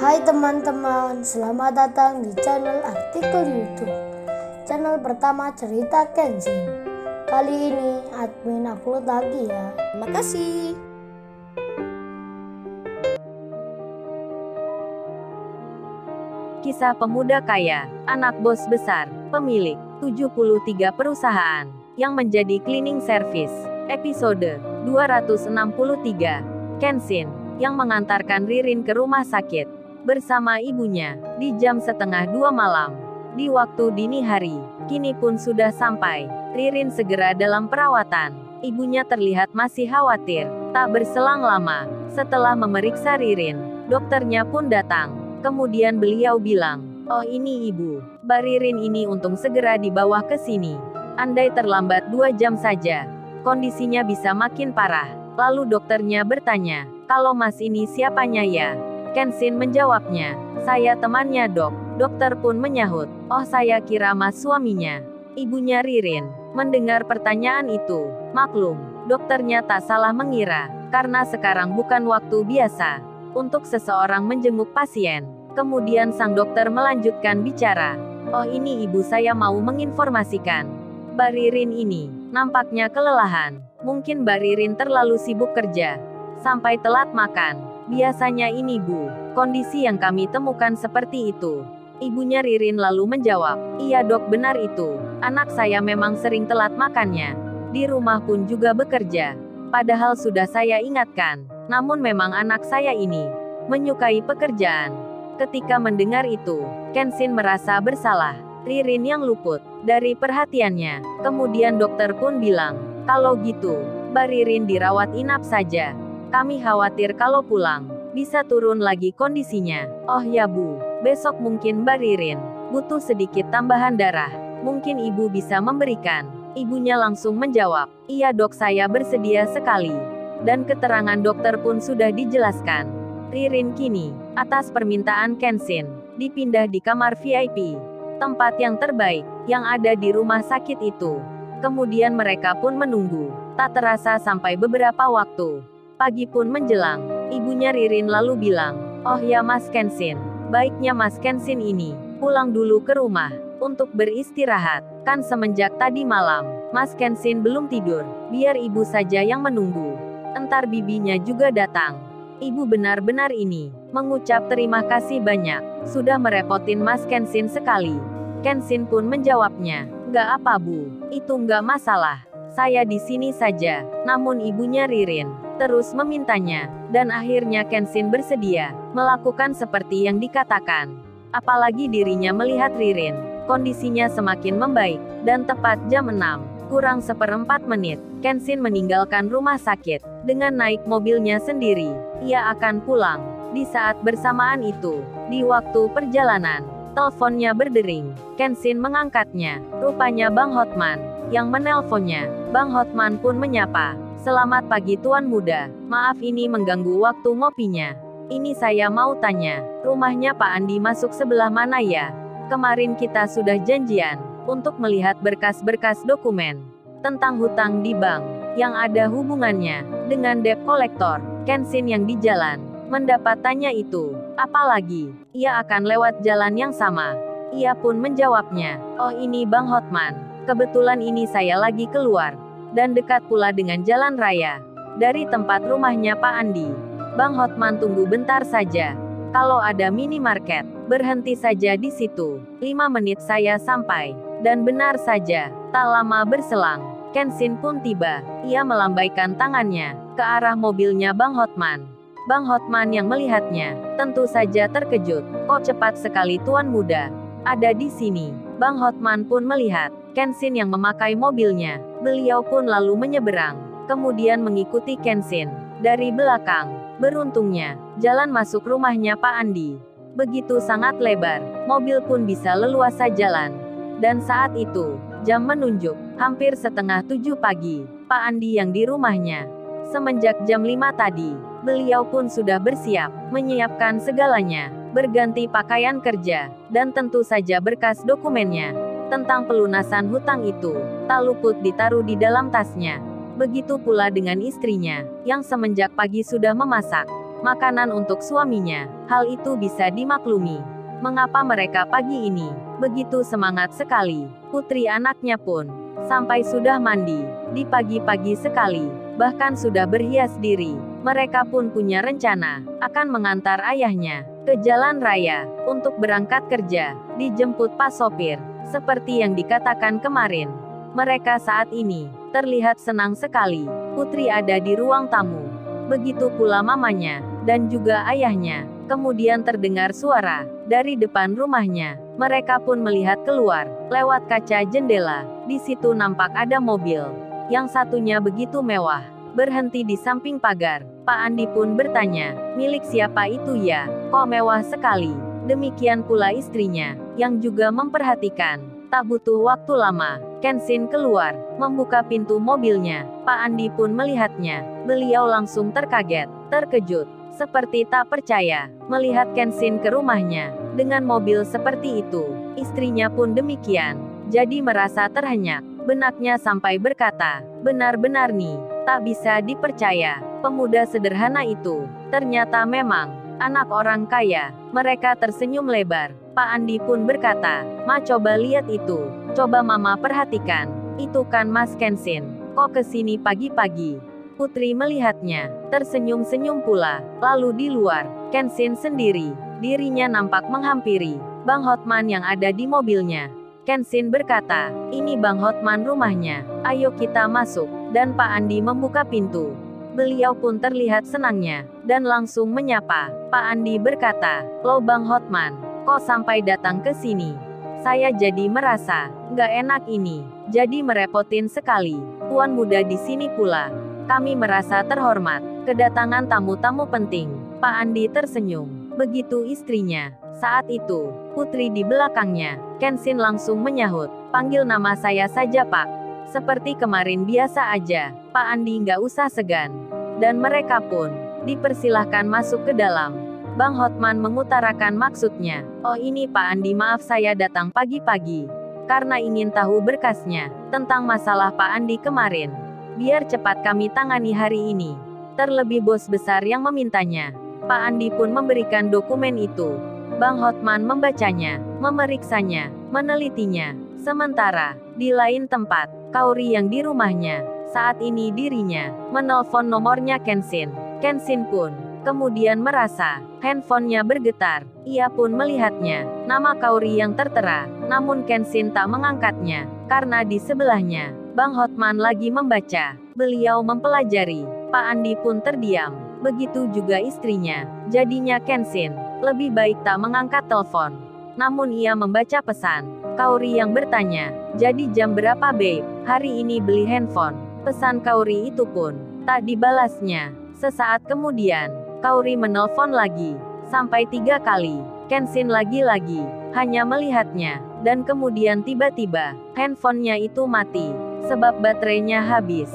Hai teman-teman, selamat datang di channel artikel YouTube. Channel pertama cerita Kenshin. Kali ini admin upload lagi ya. Terima kasih. Kisah pemuda kaya, anak bos besar, pemilik 73 perusahaan, yang menjadi cleaning service. Episode 263. Kenshin, yang mengantarkan Ririn ke rumah sakit, bersama ibunya, di jam 1:30 malam. Di waktu dini hari, kini pun sudah sampai. Ririn segera dalam perawatan. Ibunya terlihat masih khawatir. Tak berselang lama, setelah memeriksa Ririn, dokternya pun datang. Kemudian beliau bilang, "Oh ini ibu, Mbak Ririn ini untung segera dibawa ke sini. Andai terlambat 2 jam saja, kondisinya bisa makin parah." Lalu dokternya bertanya, "Kalau mas ini siapanya ya?" Kenshin menjawabnya, "Saya temannya dok." Dokter pun menyahut, "Oh saya kira mas suaminya." Ibunya Ririn mendengar pertanyaan itu. Maklum, dokternya tak salah mengira, karena sekarang bukan waktu biasa untuk seseorang menjenguk pasien. Kemudian sang dokter melanjutkan bicara, "Oh ini ibu saya mau menginformasikan. Mbak Ririn ini nampaknya kelelahan. Mungkin Mbak Ririn terlalu sibuk kerja, sampai telat makan. Biasanya ini bu, kondisi yang kami temukan seperti itu." Ibunya Ririn lalu menjawab, "Iya dok benar itu. Anak saya memang sering telat makannya. Di rumah pun juga bekerja. Padahal sudah saya ingatkan. Namun memang anak saya ini menyukai pekerjaan." Ketika mendengar itu, Kenshin merasa bersalah. Ririn yang luput dari perhatiannya. Kemudian dokter pun bilang, "Kalau gitu, Mbak Ririn dirawat inap saja. Kami khawatir kalau pulang, bisa turun lagi kondisinya." "Oh ya bu, besok mungkin Mbak Ririn butuh sedikit tambahan darah. Mungkin ibu bisa memberikan." Ibunya langsung menjawab, "Iya dok saya bersedia sekali." Dan keterangan dokter pun sudah dijelaskan. Ririn kini, atas permintaan Kenshin, dipindah di kamar VIP. Tempat yang terbaik, yang ada di rumah sakit itu. Kemudian mereka pun menunggu. Tak terasa sampai beberapa waktu. Pagi pun menjelang. Ibunya Ririn lalu bilang, "Oh ya Mas Kenshin, baiknya Mas Kenshin ini pulang dulu ke rumah untuk beristirahat. Kan semenjak tadi malam, Mas Kenshin belum tidur. Biar ibu saja yang menunggu. Entar bibinya juga datang." Ibu benar-benar ini mengucap terima kasih banyak. Sudah merepotin Mas Kenshin sekali. Kenshin pun menjawabnya, "Nggak apa bu, itu nggak masalah. Saya di sini saja." Namun ibunya Ririn terus memintanya, dan akhirnya Kenshin bersedia melakukan seperti yang dikatakan. Apalagi dirinya melihat Ririn, kondisinya semakin membaik, dan tepat jam 6, kurang 1/4 menit, Kenshin meninggalkan rumah sakit, dengan naik mobilnya sendiri. Ia akan pulang. Di saat bersamaan itu, di waktu perjalanan, teleponnya berdering. Kenshin mengangkatnya, rupanya Bang Hotman yang menelponnya. Bang Hotman pun menyapa, "Selamat pagi Tuan Muda, maaf ini mengganggu waktu ngopinya. Ini saya mau tanya, rumahnya Pak Andi masuk sebelah mana ya? Kemarin kita sudah janjian untuk melihat berkas-berkas dokumen tentang hutang di bank yang ada hubungannya dengan debt collector." Kenshin yang di jalan mendapat tanya itu. Apalagi ia akan lewat jalan yang sama. Ia pun menjawabnya, "Oh ini Bang Hotman, kebetulan ini saya lagi keluar, dan dekat pula dengan jalan raya dari tempat rumahnya Pak Andi. Bang Hotman tunggu bentar saja. Kalau ada minimarket, berhenti saja di situ. 5 menit saya sampai." Dan benar saja, tak lama berselang, Kenshin pun tiba. Ia melambaikan tangannya ke arah mobilnya Bang Hotman. Bang Hotman yang melihatnya, tentu saja terkejut. "Kok cepat sekali Tuan Muda ada di sini?" Bang Hotman pun melihat Kenshin yang memakai mobilnya. Beliau pun lalu menyeberang, kemudian mengikuti Kenshin dari belakang. Beruntungnya, jalan masuk rumahnya Pak Andi begitu sangat lebar, mobil pun bisa leluasa jalan. Dan saat itu, jam menunjuk hampir 6:30 pagi. Pak Andi yang di rumahnya. Semenjak jam 5 tadi, beliau pun sudah bersiap, menyiapkan segalanya, berganti pakaian kerja, dan tentu saja berkas dokumennya tentang pelunasan hutang itu, tak luput ditaruh di dalam tasnya. Begitu pula dengan istrinya, yang semenjak pagi sudah memasak. makanan untuk suaminya. Hal itu bisa dimaklumi. Mengapa mereka pagi ini begitu semangat sekali? Putri anaknya pun sampai sudah mandi di pagi-pagi sekali, bahkan sudah berhias diri. Mereka pun punya rencana akan mengantar ayahnya ke jalan raya untuk berangkat kerja, dijemput pas sopir, seperti yang dikatakan kemarin. Mereka saat ini terlihat senang sekali. Putri ada di ruang tamu. Begitu pula mamanya dan juga ayahnya. Kemudian terdengar suara dari depan rumahnya. Mereka pun melihat keluar lewat kaca jendela. Di situ nampak ada mobil. Yang satunya begitu mewah, berhenti di samping pagar. Pak Andi pun bertanya, milik siapa itu ya? Kok mewah sekali? Demikian pula istrinya, yang juga memperhatikan. Tak butuh waktu lama, Kenshin keluar, membuka pintu mobilnya. Pak Andi pun melihatnya. Beliau langsung terkaget, terkejut, seperti tak percaya, melihat Kenshin ke rumahnya, dengan mobil seperti itu. Istrinya pun demikian, jadi merasa terhenyak. Benaknya sampai berkata, benar-benar nih, tak bisa dipercaya. Pemuda sederhana itu, ternyata memang anak orang kaya. Mereka tersenyum lebar. Pak Andi pun berkata, Ma coba lihat itu. Coba Mama perhatikan. Itu kan Mas Kenshin. Kok kesini pagi-pagi? Putri melihatnya, tersenyum-senyum pula. Lalu di luar, Kenshin sendiri, dirinya nampak menghampiri Bang Hotman yang ada di mobilnya. Kenshin berkata, ini Bang Hotman rumahnya. Ayo kita masuk. Dan Pak Andi membuka pintu. Beliau pun terlihat senangnya, dan langsung menyapa. Pak Andi berkata, lo Bang Hotman, kok sampai datang ke sini? Saya jadi merasa nggak enak ini. Jadi merepotin sekali. Tuan muda di sini pula. Kami merasa terhormat. Kedatangan tamu-tamu penting. Pak Andi tersenyum. Begitu istrinya. Saat itu, Putri di belakangnya. Kenshin langsung menyahut. Panggil nama saya saja Pak. Seperti kemarin biasa aja. Pak Andi nggak usah segan. Dan mereka pun dipersilahkan masuk ke dalam. Bang Hotman mengutarakan maksudnya. Oh ini Pak Andi, maaf saya datang pagi-pagi. Karena ingin tahu berkasnya tentang masalah Pak Andi kemarin. Biar cepat kami tangani hari ini. Terlebih bos besar yang memintanya. Pak Andi pun memberikan dokumen itu. Bang Hotman membacanya, memeriksanya, menelitinya. Sementara, di lain tempat, Kaori yang di rumahnya, saat ini dirinya menelpon nomornya Kenshin. Kenshin pun kemudian merasa handphonenya bergetar. Ia pun melihatnya, nama Kaori yang tertera, namun Kenshin tak mengangkatnya, karena di sebelahnya, Bang Hotman lagi membaca. Beliau mempelajari. Pak Andi pun terdiam. Begitu juga istrinya. Jadinya Kenshin lebih baik tak mengangkat telepon. Namun ia membaca pesan Kaori yang bertanya, jadi jam berapa babe? Hari ini beli handphone. Pesan Kaori itu pun tak dibalasnya. Sesaat kemudian, Kaori menelpon lagi. Sampai 3 kali. Kenshin lagi-lagi hanya melihatnya. Dan kemudian tiba-tiba, handphonenya itu mati. Sebab baterainya habis.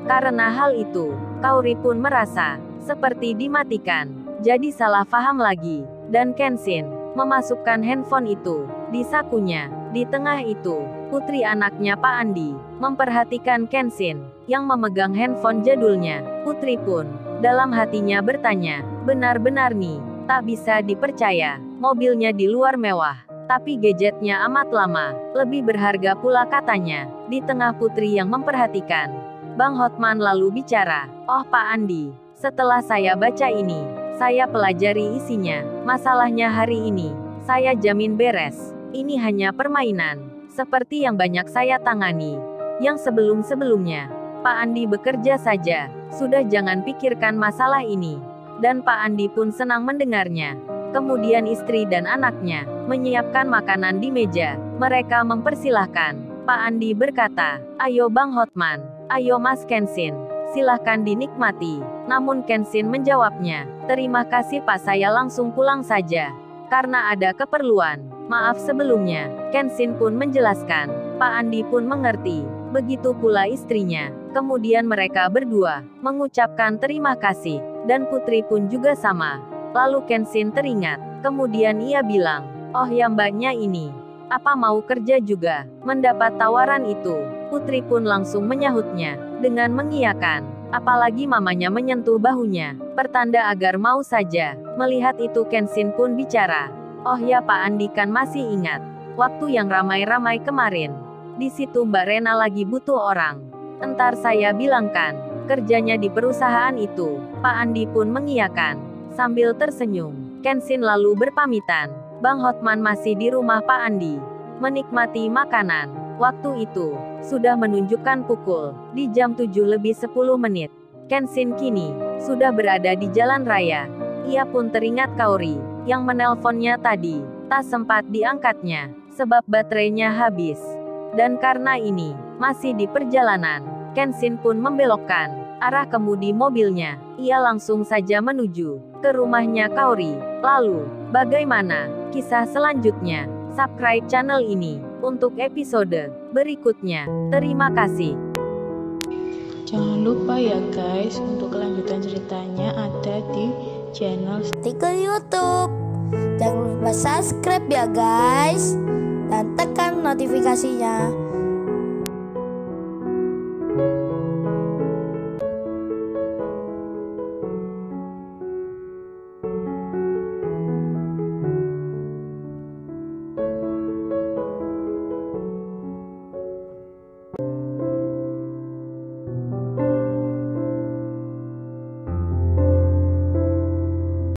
Karena hal itu, Kaori pun merasa seperti dimatikan. Jadi salah paham lagi. Dan Kenshin memasukkan handphone itu di sakunya. Di tengah itu, putri anaknya Pak Andi memperhatikan Kenshin yang memegang handphone jadulnya. Putri pun dalam hatinya bertanya, benar-benar nih, tak bisa dipercaya. Mobilnya di luar mewah, tapi gadgetnya amat lama, lebih berharga pula katanya. Di tengah putri yang memperhatikan, Bang Hotman lalu bicara, oh Pak Andi, setelah saya baca ini, saya pelajari isinya. Masalahnya hari ini, saya jamin beres. Ini hanya permainan, seperti yang banyak saya tangani. Yang sebelum-sebelumnya, Pak Andi bekerja saja, sudah jangan pikirkan masalah ini. Dan Pak Andi pun senang mendengarnya. Kemudian istri dan anaknya menyiapkan makanan di meja. Mereka mempersilahkan. Pak Andi berkata, ayo Bang Hotman, ayo Mas Kenshin, silahkan dinikmati. Namun Kenshin menjawabnya, terima kasih Pak, saya langsung pulang saja. Karena ada keperluan. Maaf sebelumnya. Kenshin pun menjelaskan. Pak Andi pun mengerti. Begitu pula istrinya. Kemudian mereka berdua mengucapkan terima kasih. Dan putri pun juga sama. Lalu Kenshin teringat. Kemudian ia bilang, oh ya mbaknya ini, apa mau kerja juga? Mendapat tawaran itu, putri pun langsung menyahutnya dengan mengiyakan. Apalagi mamanya menyentuh bahunya, pertanda agar mau saja. Melihat itu Kenshin pun bicara. Oh ya Pak Andi kan masih ingat. Waktu yang ramai-ramai kemarin. Di situ Mbak Rena lagi butuh orang. Entar saya bilangkan, kerjanya di perusahaan itu. Pak Andi pun mengiyakan. Sambil tersenyum, Kenshin lalu berpamitan. Bang Hotman masih di rumah Pak Andi. Menikmati makanan. Waktu itu, sudah menunjukkan pukul, di jam 7:10. Kenshin kini, sudah berada di jalan raya. Ia pun teringat Kaori, yang menelponnya tadi. Tak sempat diangkatnya, sebab baterainya habis. Dan karena ini, masih di perjalanan, Kenshin pun membelokkan arah kemudi mobilnya. Ia langsung saja menuju ke rumahnya Kaori. Lalu, bagaimana kisah selanjutnya? Subscribe channel ini untuk episode berikutnya. Terima kasih. Jangan lupa ya guys, untuk kelanjutan ceritanya ada di channel Artikel YouTube. Jangan lupa subscribe ya guys, dan tekan notifikasinya